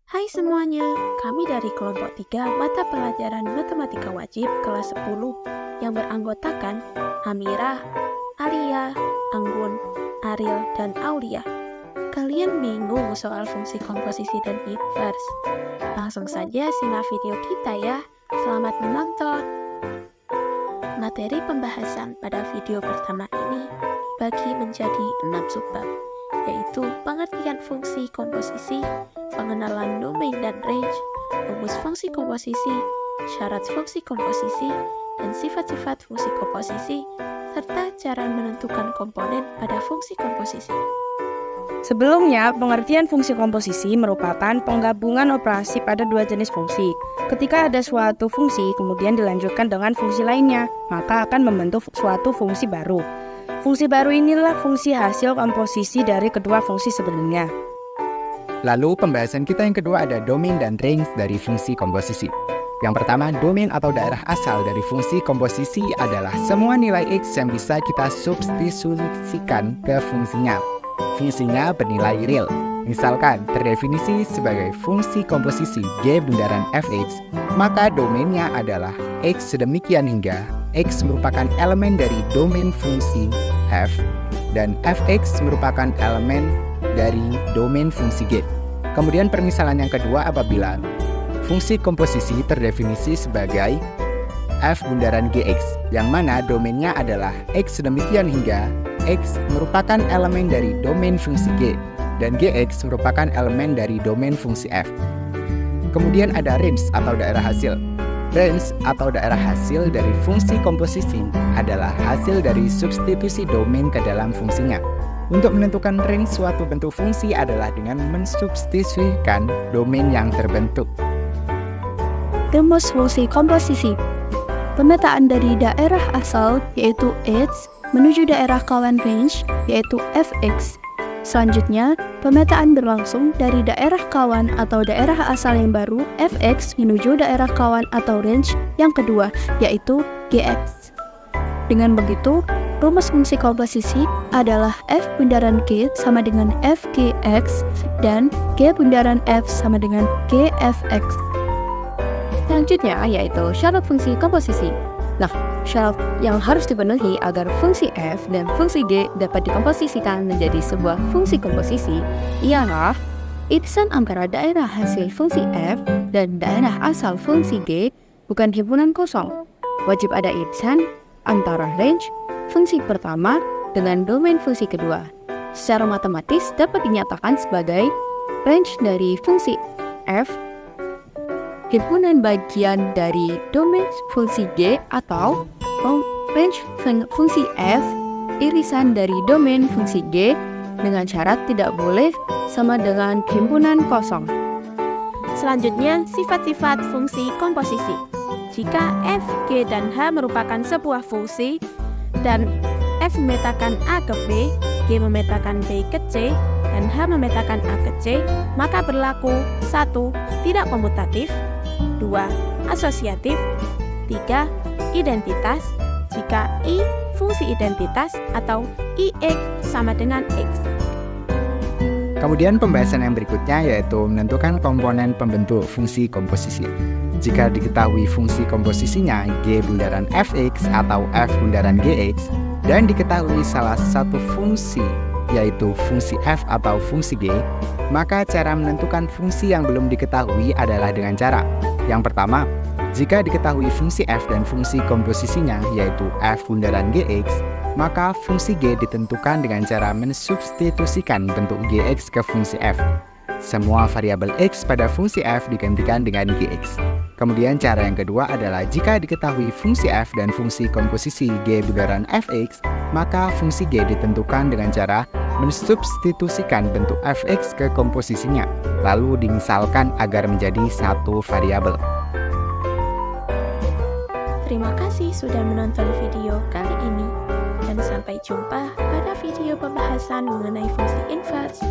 Hai semuanya, kami dari kelompok 3 mata pelajaran Matematika Wajib kelas 10 yang beranggotakan Amirah, Alia, Anggun, Ariel, dan Aulia. Kalian bingung soal fungsi komposisi dan inverse? Langsung saja simak video kita ya. Selamat menonton! Materi pembahasan pada video pertama ini dibagi menjadi 6 subbab, yaitu pengertian fungsi komposisi, pengenalan domain dan range, rumus fungsi komposisi, syarat fungsi komposisi, dan sifat-sifat fungsi komposisi, serta cara menentukan komponen pada fungsi komposisi. Sebelumnya, pengertian fungsi komposisi merupakan penggabungan operasi pada dua jenis fungsi. Ketika ada suatu fungsi, kemudian dilanjutkan dengan fungsi lainnya, maka akan membentuk suatu fungsi baru. Fungsi baru inilah fungsi hasil komposisi dari kedua fungsi sebelumnya. Lalu pembahasan kita yang kedua ada domain dan range dari fungsi komposisi. Yang pertama, domain atau daerah asal dari fungsi komposisi adalah semua nilai X yang bisa kita substitusikan ke fungsinya. Fungsinya bernilai real. Misalkan terdefinisi sebagai fungsi komposisi G bundaran Fx, maka domainnya adalah X sedemikian hingga X merupakan elemen dari domain fungsi F dan Fx merupakan elemen dari domain fungsi G. Kemudian permisalan yang kedua apabila fungsi komposisi terdefinisi sebagai F bundaran Gx, yang mana domainnya adalah X sedemikian hingga X merupakan elemen dari domain fungsi G, dan Gx merupakan elemen dari domain fungsi F. Kemudian ada range atau daerah hasil. Range atau daerah hasil dari fungsi komposisi adalah hasil dari substitusi domain ke dalam fungsinya. Untuk menentukan range suatu bentuk fungsi adalah dengan mensubstitusikan domain yang terbentuk. Rumus fungsi komposisi. Pemetaan dari daerah asal yaitu X menuju daerah kawan range yaitu Fx. Selanjutnya, pemetaan berlangsung dari daerah kawan atau daerah asal yang baru Fx menuju daerah kawan atau range yang kedua yaitu Gx. Dengan begitu, rumus fungsi komposisi adalah F bundaran G sama dengan Fgx dan G bundaran F sama dengan Gfx. Selanjutnya yaitu syarat fungsi komposisi. Nah, syarat yang harus dipenuhi agar fungsi F dan fungsi G dapat dikomposisikan menjadi sebuah fungsi komposisi ialah irisan antara daerah hasil fungsi F dan daerah asal fungsi G bukan himpunan kosong. Wajib ada irisan antara range fungsi pertama dengan domain fungsi kedua. Secara matematis dapat dinyatakan sebagai range dari fungsi F himpunan bagian dari domain fungsi G atau range fungsi F irisan dari domain fungsi G dengan syarat tidak boleh sama dengan himpunan kosong. Selanjutnya, sifat-sifat fungsi komposisi. Jika F, G, dan H merupakan sebuah fungsi dan F memetakan A ke B, G memetakan B ke C, dan H memetakan A ke C, maka berlaku 1. Tidak komutatif, 2. Asosiatif, 3. Identitas, jika I fungsi identitas atau IX sama dengan X. Kemudian pembahasan yang berikutnya yaitu menentukan komponen pembentuk fungsi komposisi. Jika diketahui fungsi komposisinya G bundaran Fx atau F bundaran Gx, dan diketahui salah satu fungsi yaitu fungsi F atau fungsi G, maka cara menentukan fungsi yang belum diketahui adalah dengan cara yang pertama, jika diketahui fungsi F dan fungsi komposisinya yaitu F bundaran Gx, maka fungsi G ditentukan dengan cara mensubstitusikan bentuk Gx ke fungsi F. Semua variabel X pada fungsi F digantikan dengan Gx. Kemudian cara yang kedua adalah jika diketahui fungsi F dan fungsi komposisi G bundaran Fx, maka fungsi G ditentukan dengan cara mensubstitusikan bentuk Fx ke komposisinya, lalu dimisalkan agar menjadi satu variabel. Terima kasih sudah menonton video kali ini, dan sampai jumpa pada video pembahasan mengenai fungsi inverse.